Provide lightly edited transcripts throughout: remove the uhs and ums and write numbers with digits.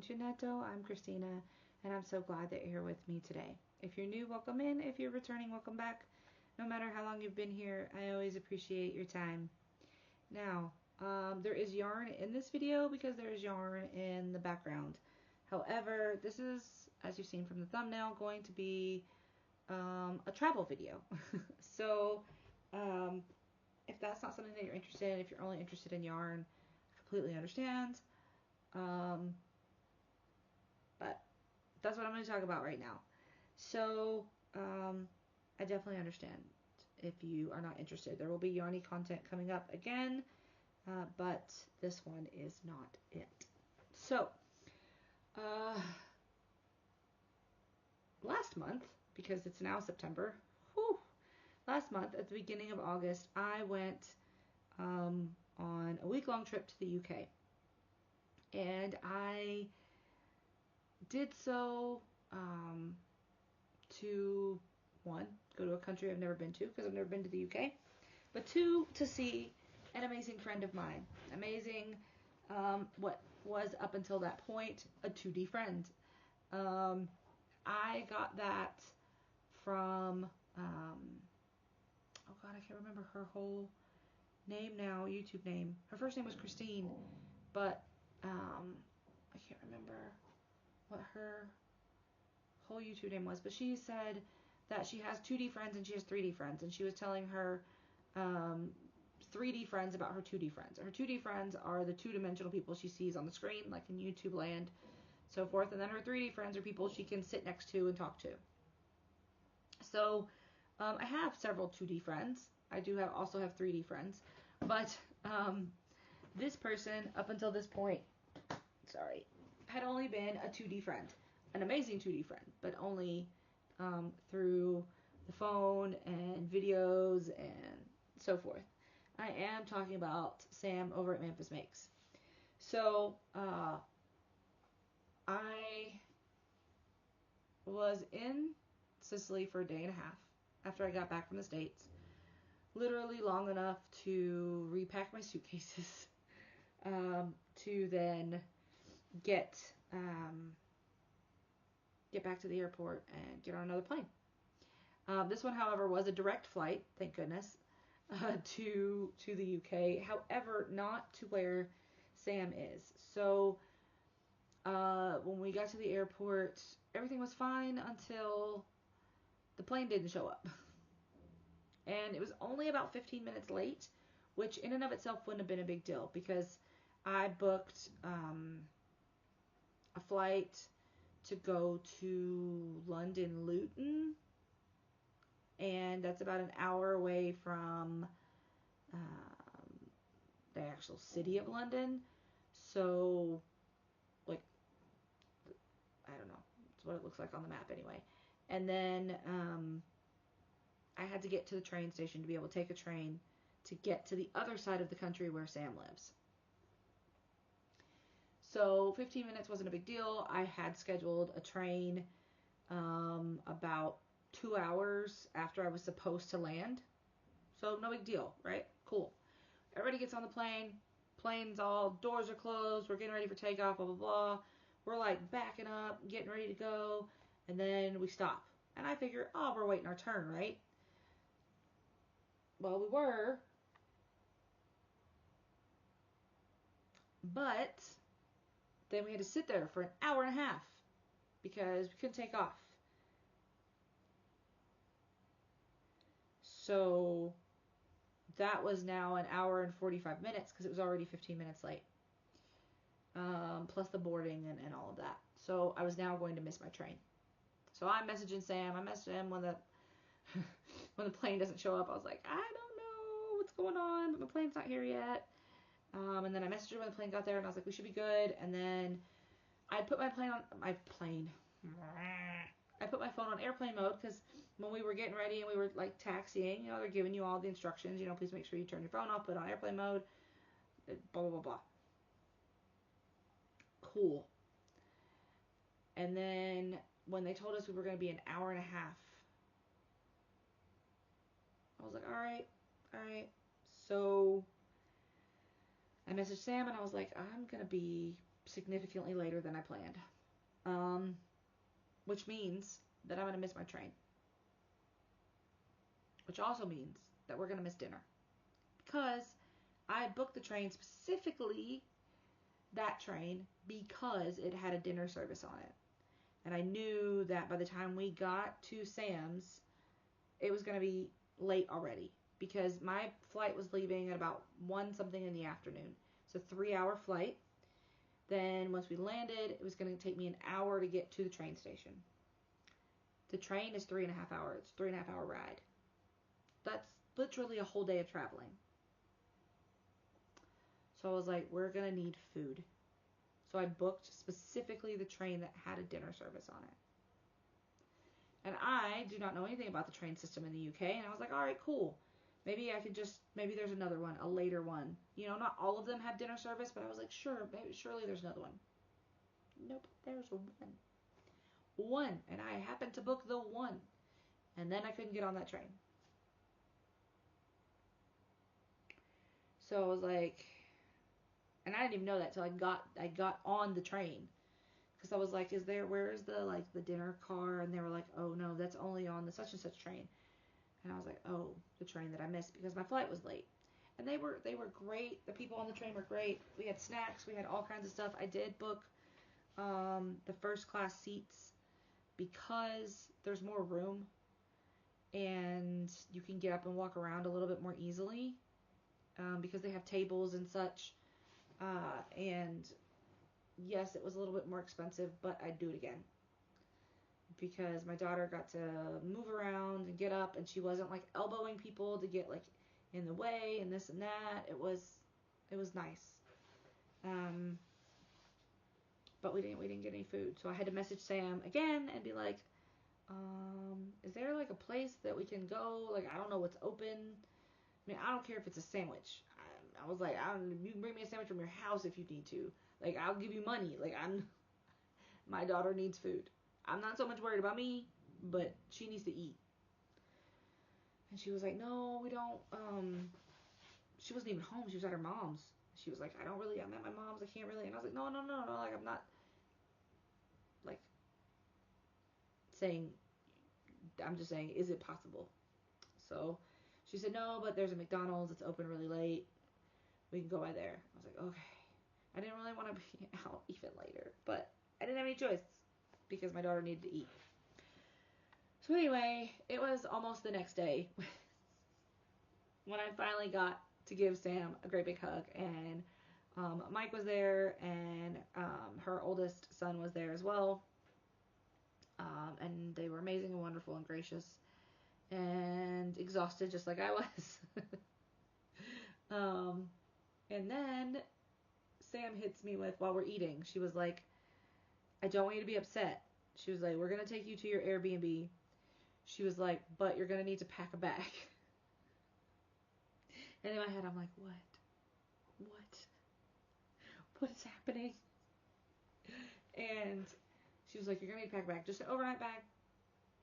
Uncinetto. I'm Christina, and I'm so glad that you're here with me today. If you're new, welcome in. If you're returning, welcome back. No matter how long you've been here, I always appreciate your time. Now, there is yarn in this video because there is yarn in the background. However, this is, as you've seen from the thumbnail, going to be a travel video. So, if that's not something that you're interested in, if you're only interested in yarn, I completely understand. But that's what I'm going to talk about right now. So, I definitely understand if you are not interested. There will be yarny content coming up again, but this one is not it. So, last month, because it's now September, last month at the beginning of August, I went on a week-long trip to the UK. And I did so to, one, go to a country I've never been to because I've never been to the UK, but two, to see an amazing friend of mine. Amazing, what was up until that point a 2D friend. I got that from, oh God, I can't remember her whole name now, YouTube name. Her first name was Christine, but I can't remember what her whole YouTube name was, but she said that she has 2D friends and she has 3D friends, and she was telling her 3D friends about her 2D friends. Her 2D friends are the two-dimensional people she sees on the screen, like in YouTube land, so forth, and then her 3D friends are people she can sit next to and talk to. So I have several 2D friends. I do also have 3D friends, but this person, up until this point, had only been a 2D friend, an amazing 2D friend, but only through the phone and videos and so forth. I am talking about Sam over at Memphis Makes. So I was in Sicily for a day and a half after I got back from the States, literally long enough to repack my suitcases, to then get back to the airport and get on another plane. This one, however, was a direct flight, thank goodness, to the UK. However, not to where Sam is. So when we got to the airport, everything was fine until the plane didn't show up. And it was only about 15 minutes late, which in and of itself wouldn't have been a big deal because I booked a flight to go to London Luton, and that's about an hour away from the actual city of London. So, like, I don't know, it's what it looks like on the map anyway. And then I had to get to the train station to be able to take a train to get to the other side of the country where Sam lives. So 15 minutes wasn't a big deal. I had scheduled a train about 2 hours after I was supposed to land. So no big deal, right? Cool. Everybody gets on the plane. Plane's all, doors are closed. We're getting ready for takeoff, blah, blah, blah. We're like backing up, getting ready to go. And then we stop. And I figure, oh, we're waiting our turn, right? Well, we were. But then we had to sit there for an hour and a half because we couldn't take off. So that was now an hour and 45 minutes because it was already 15 minutes late. Plus the boarding and all of that. So I was now going to miss my train. So I'm messaging Sam. I messaged him when the plane doesn't show up. I was like, I don't know what's going on, but my plane's not here yet. And then I messaged her when the plane got there, and I was like, we should be good. And then I put I put my phone on airplane mode because when we were getting ready and we were like taxiing, they're giving you all the instructions, please make sure you turn your phone off, put it on airplane mode, blah, blah, blah, blah. Cool. And then when they told us we were going to be an hour and a half, I was like, all right. So I messaged Sam and I was like, I'm going to be significantly later than I planned. Which means that I'm going to miss my train. Which also means that we're going to miss dinner. Because I booked the train specifically, that train, because it had a dinner service on it. And I knew that by the time we got to Sam's, it was going to be late already. Because my flight was leaving at about 1 something in the afternoon. It's a 3-hour flight. Then once we landed, it was going to take me an hour to get to the train station. The train is 3.5 hours. It's a 3.5 hour ride. That's literally a whole day of traveling. So I was like, we're going to need food. So I booked specifically the train that had a dinner service on it. And I do not know anything about the train system in the UK. And I was like, all right, cool. Maybe there's another one, a later one. You know, not all of them have dinner service, but I was like, sure, maybe, surely there's another one. Nope, there's one. One. And I happened to book the one. And then I couldn't get on that train. So I was like, and I didn't even know that till I got on the train. Because I was like, where's the dinner car? And they were like, oh no, that's only on the such and such train. And I was like, oh, the train that I missed because my flight was late. And they were great. The people on the train were great. We had snacks. We had all kinds of stuff. I did book the first class seats because there's more room and you can get up and walk around a little bit more easily because they have tables and such. And yes, it was a little bit more expensive, but I'd do it again. Because my daughter got to move around and get up, and she wasn't like elbowing people to get like in the way and this and that. It was nice. But we didn't get any food, so I had to message Sam again and be like, is there like a place that we can go? Like, I don't know what's open. I mean, I don't care if it's a sandwich. I was like, you can bring me a sandwich from your house if you need to. Like, I'll give you money. Like, my daughter needs food. I'm not so much worried about me, but she needs to eat. And she was like, no, we don't, she wasn't even home. She was at her mom's. She was like, I'm at my mom's. I can't really. And I was like, no. Like, I'm not, like, saying, I'm just saying, is it possible? So she said, no, but there's a McDonald's. It's open really late. We can go by there. I was like, okay. I didn't really want to be out even later, but I didn't have any choice because my daughter needed to eat. So anyway, it was almost the next day when I finally got to give Sam a great big hug, and Mike was there, and her oldest son was there as well, and they were amazing and wonderful and gracious and exhausted just like I was. And then Sam hits me with, while we're eating, she was like, I don't want you to be upset. She was like, we're going to take you to your Airbnb. She was like, but you're going to need to pack a bag. And in my head, I'm like, what? What is happening? And she was like, you're going to need to pack a bag. Just an overnight bag.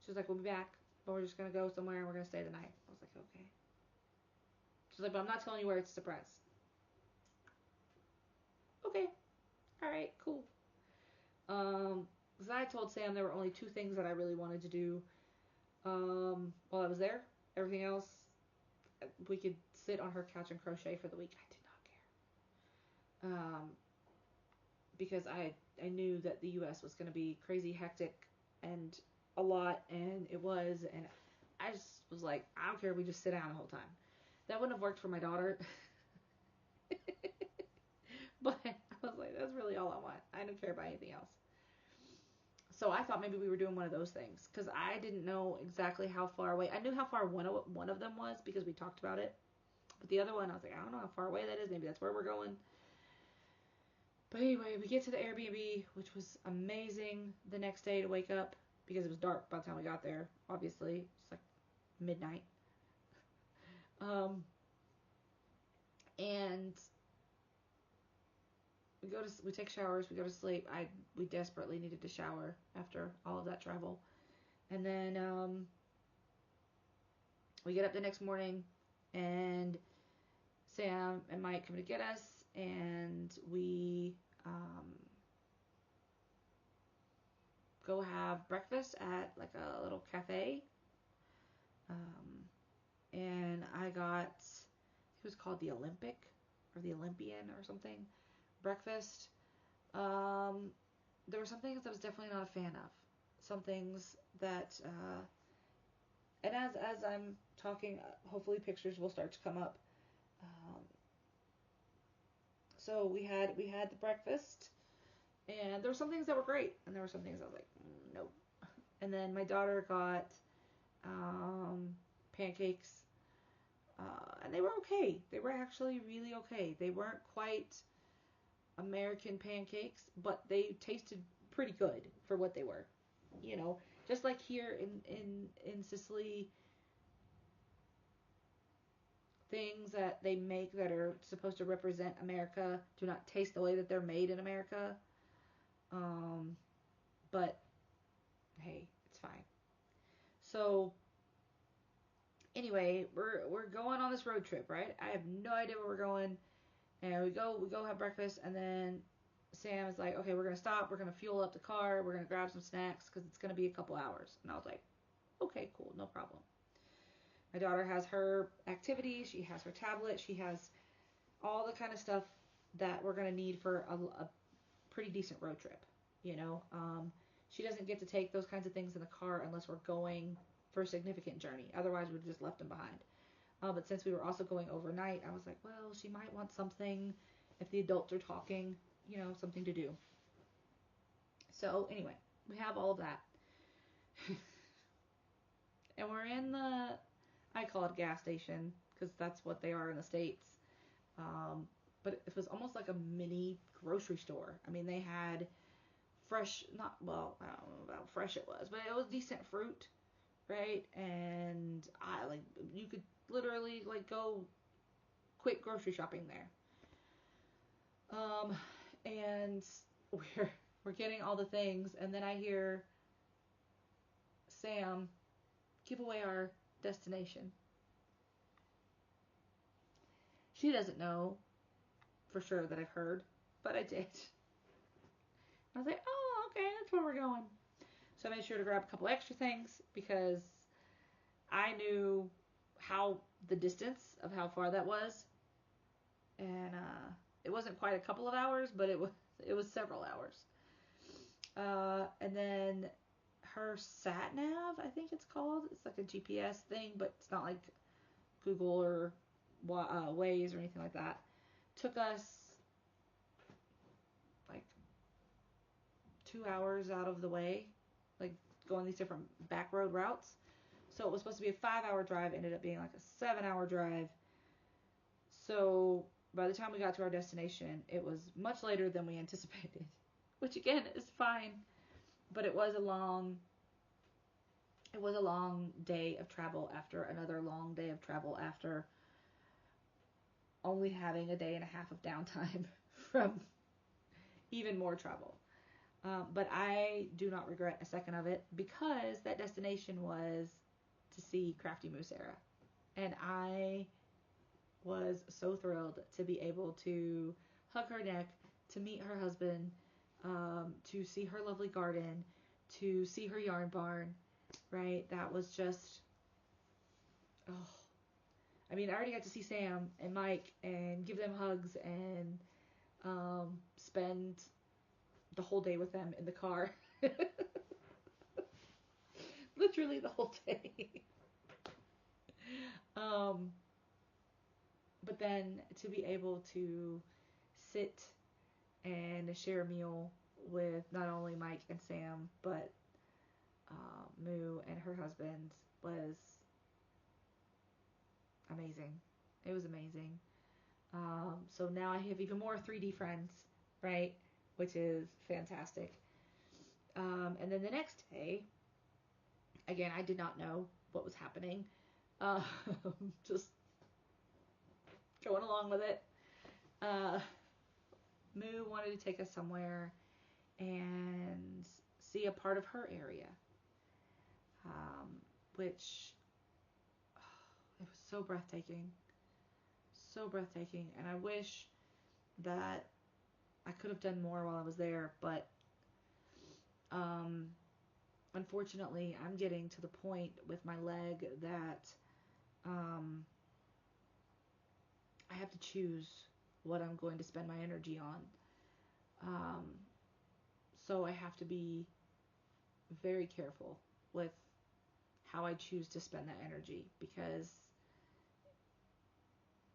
She was like, we'll be back, but we're just going to go somewhere and we're going to stay the night. I was like, okay. She's like, but I'm not telling you where, it's a surprise. Okay. All right, cool. Because I told Sam there were only 2 things that I really wanted to do while I was there. Everything else, we could sit on her couch and crochet for the week. I did not care. Because I knew that the U.S. was going to be crazy hectic and a lot, and it was, and I just was like, I don't care if we just sit down the whole time. That wouldn't have worked for my daughter. But I was like, that's really all I want. I don't care about anything else. So I thought maybe we were doing one of those things, because I didn't know exactly how far away. I knew how far one of them was because we talked about it. But the other one, I was like, I don't know how far away that is. Maybe that's where we're going. But anyway, we get to the Airbnb, which was amazing the next day to wake up, because it was dark by the time we got there, obviously. It's like midnight. And we take showers, we go to sleep. We desperately needed to shower after all of that travel. And then we get up the next morning, and Sam and Mike come to get us, and we go have breakfast at like a little cafe. And I got, it was called the Olympic or the Olympian or something, breakfast. There were some things I was definitely not a fan of. Some things that, and as I'm talking, hopefully pictures will start to come up. So we had the breakfast, and there were some things that were great, and there were some things I was like, nope. And then my daughter got pancakes, and they were okay. They were actually really okay. They weren't quite American pancakes, but they tasted pretty good for what they were. You know, just like here in Sicily, things that they make that are supposed to represent America do not taste the way that they're made in America. But hey, it's fine. So anyway, we're going on this road trip, right? I have no idea where we're going, and we go have breakfast, and then Sam is like, okay, we're gonna stop, we're gonna fuel up the car, we're gonna grab some snacks because it's gonna be a couple hours. And I was like, okay, cool, no problem. My daughter has her activities, she has her tablet, she has all the kind of stuff that we're gonna need for a pretty decent road trip. You know, she doesn't get to take those kinds of things in the car unless we're going for a significant journey. Otherwise, we'd just left them behind. But since we were also going overnight, I was like, well, she might want something if the adults are talking, you know, something to do. So anyway, we have all of that. And we're in I call it a gas station because that's what they are in the States. But it was almost like a mini grocery store. I mean, they had fresh, not, well, I don't know about fresh it was, but it was decent fruit, right? And you could literally like go quick grocery shopping there. And we're getting all the things, and then I hear Sam give away our destination. She doesn't know for sure that I've heard, but I did. I was like, oh, okay, that's where we're going. So I made sure to grab a couple extra things because I knew the distance of how far that was, and it wasn't quite a couple of hours, but it was several hours. And then her sat nav, I think it's called. It's like a GPS thing, but it's not like Google or Waze or anything like that. Took us like 2 hours out of the way, like going these different back road routes. So it was supposed to be a 5-hour drive, ended up being like a 7-hour drive. So by the time we got to our destination, it was much later than we anticipated, which again is fine, but it was a long day of travel after another long day of travel after only having a day and a half of downtime from even more travel. But I do not regret a second of it because that destination was to see Crafty Moose Era. And I was so thrilled to be able to hug her neck, to meet her husband, to see her lovely garden, to see her yarn barn, right? That was just, oh. I mean, I already got to see Sam and Mike and give them hugs and spend the whole day with them in the car. Literally the whole day. But then to be able to sit and share a meal with not only Mike and Sam, but Moo and her husband was amazing. It was amazing. So now I have even more 3D friends, right? Which is fantastic. And then the next day, again, I did not know what was happening. Just going along with it. Moo wanted to take us somewhere and see a part of her area, which it was so breathtaking. So breathtaking. And I wish that I could have done more while I was there, but unfortunately, I'm getting to the point with my leg that I have to choose what I'm going to spend my energy on. Um, so I have to be very careful with how I choose to spend that energy, because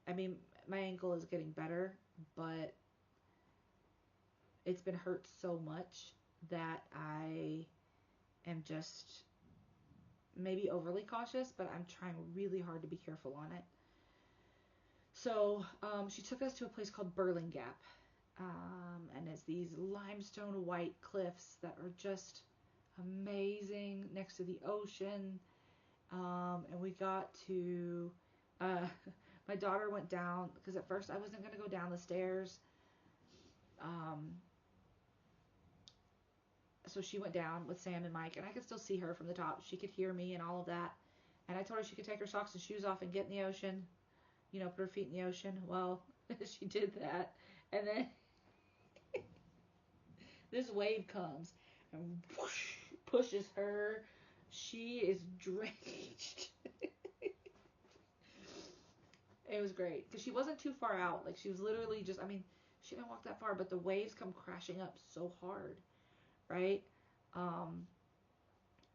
I mean, my ankle is getting better, but it's been hurt so much that I am just maybe overly cautious, but I'm trying really hard to be careful on it. So she took us to a place called Burlingame, and it's these limestone white cliffs that are just amazing next to the ocean. And we got to, my daughter went down, because at first I wasn't going to go down the stairs. So she went down with Sam and Mike, and I could still see her from the top. She could hear me and all of that. And I told her she could take her socks and shoes off and get in the ocean, you know, put her feet in the ocean. Well, she did that. And then this wave comes and whoosh, pushes her. She is drenched. It was great, because she wasn't too far out. Like, she was literally just, I mean, she didn't walk that far, but the waves come crashing up so hard, right? Um,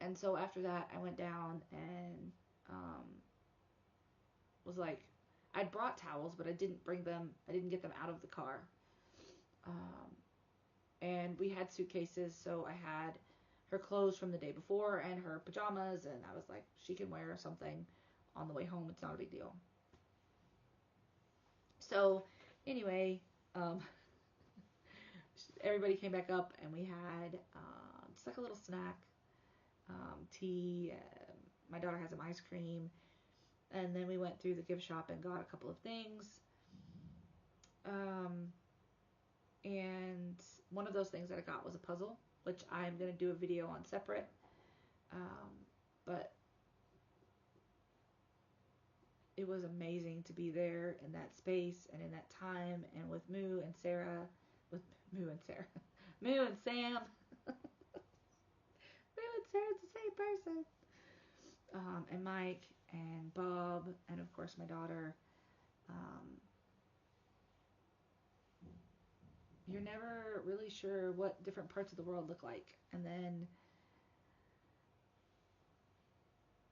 and so after that, I went down and was like, I'd brought towels, but I didn't bring them, I didn't get them out of the car. And we had suitcases, so I had her clothes from the day before and her pajamas, and I was like, she can wear something on the way home, it's not a big deal. So anyway, everybody came back up, and we had just like a little snack, tea. My daughter had some ice cream, and then we went through the gift shop and got a couple of things. And one of those things that I got was a puzzle, which I'm going to do a video on separate. But it was amazing to be there in that space and in that time, and with Moo and Sam, Moo and Sam. Moo and Sarah, it's the same person. And Mike and Bob, and of course my daughter. You're never really sure what different parts of the world look like. And then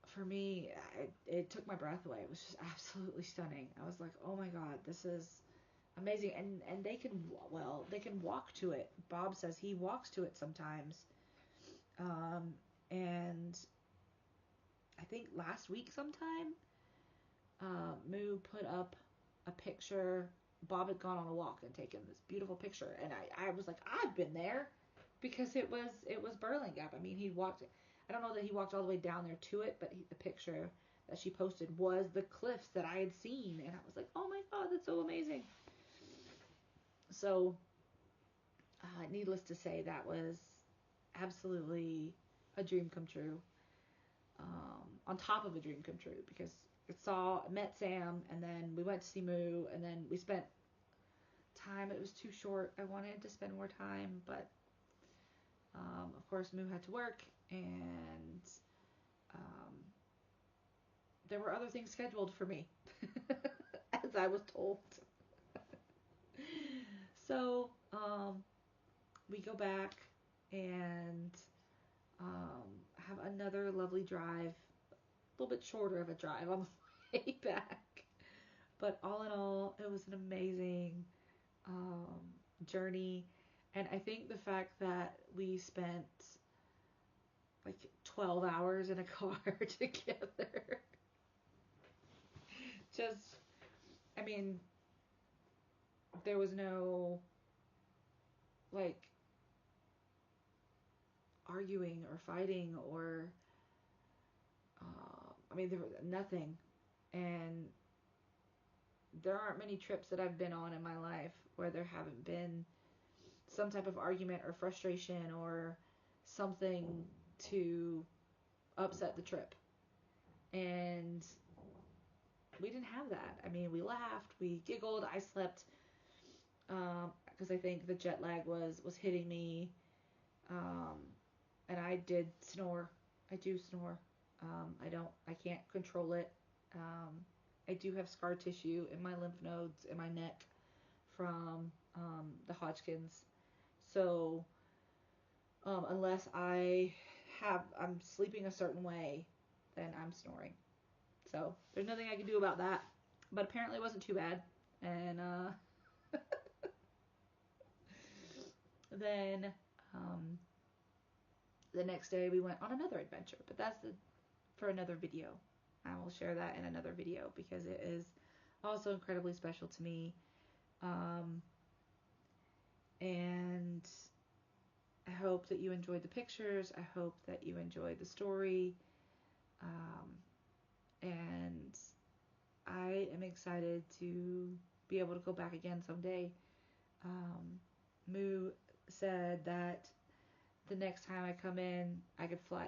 for me, it took my breath away. It was just absolutely stunning. I was like, oh my God, this is amazing. And they can walk to it. Bob says he walks to it sometimes. And I think last week sometime, Moo put up a picture. Bob had gone on a walk and taken this beautiful picture, and I was like, I've been there, because it was Burlingame. I mean, he walked. I don't know that he walked all the way down there to it, but the picture that she posted was the cliffs that I had seen, and I was like, oh my God, that's so amazing. So, needless to say, that was absolutely a dream come true. On top of a dream come true, because met Sam, and then we went to see Moo, and then we spent time. It was too short. I wanted to spend more time, but of course Moo had to work, and there were other things scheduled for me, as I was told. So we go back and have another lovely drive, a little bit shorter of a drive on the way back. But all in all, it was an amazing journey. And I think the fact that we spent like 12 hours in a car together, just, I mean, there was no like arguing or fighting or, I mean, there was nothing. And there aren't many trips that I've been on in my life where there haven't been some type of argument or frustration or something to upset the trip. And we didn't have that. I mean, we laughed, we giggled, I slept, because I think the jet lag was hitting me. And I did snore. I do snore. I can't control it. Um, I do have scar tissue in my lymph nodes in my neck from the Hodgkin's. So unless I'm sleeping a certain way, then I'm snoring. So there's nothing I can do about that. But apparently it wasn't too bad. And then um, the next day we went on another adventure. But for another video. I will share that in another video because it is also incredibly special to me. And I hope that you enjoyed the pictures. I hope that you enjoyed the story. And I am excited to be able to go back again someday. Moo said that the next time I come in, I could fly.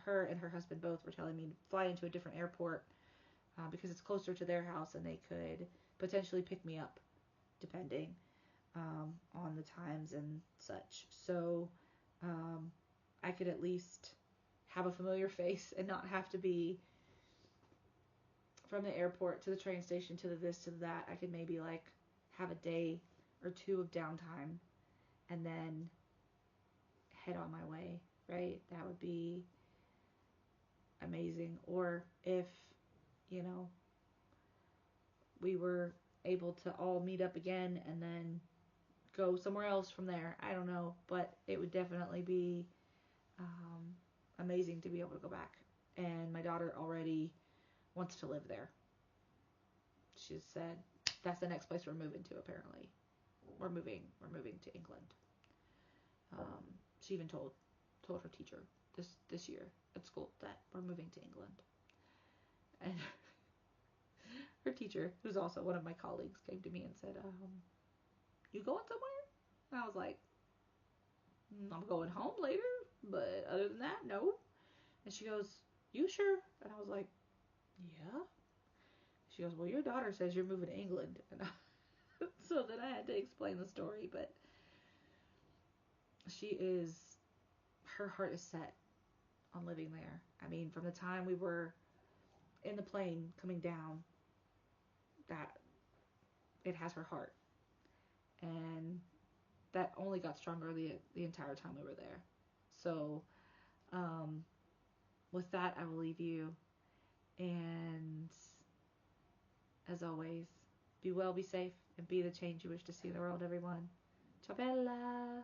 Her and her husband both were telling me to fly into a different airport because it's closer to their house and they could potentially pick me up depending on the times and such. So I could at least have a familiar face and not have to be from the airport to the train station to the this to the that. I could maybe like have a day or two of downtime and then head on my way, right? That would be amazing. Or if, you know, we were able to all meet up again and then go somewhere else from there. I don't know, but it would definitely be amazing to be able to go back. And my daughter already wants to live there. She said that's the next place we're moving to. Apparently, we're moving to England. She even told her teacher this year at school that we're moving to England. And her teacher, who's also one of my colleagues, came to me and said, "You going somewhere?" And I was like, "I'm going home later, but other than that, no." And she goes, "You sure?" And I was like, "Yeah." She goes, "Well, your daughter says you're moving to England." And so then I had to explain the story, but her heart is set on living there. I mean, from the time we were in the plane coming down, that it has her heart. And that only got stronger the entire time we were there. So, with that, I will leave you. And as always, be well, be safe, and be the change you wish to see in the world, everyone. Ciao bella!